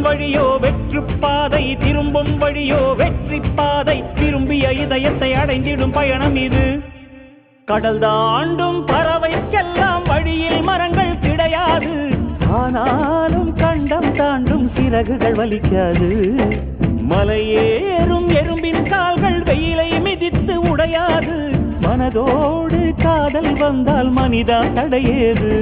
வழியோ வெற்று பாதை, திரும்பும் வழியோ வெற்றி பாதை, விரும்பிய இதயத்தை அடைந்திடும் பயணம் இது. கடல் தாண்டும் பறவைக்கெல்லாம் வழியில் மரங்கள் கிடையாது, ஆனாலும் கண்டம் தாண்டும் சிறகுகள் வலிக்காது. மலையேறும் எறும்பின் கால்கள் வெயிலை மிதித்து உடையாது, மனதோடு காதல் வந்தால் மனிதா தடையேது.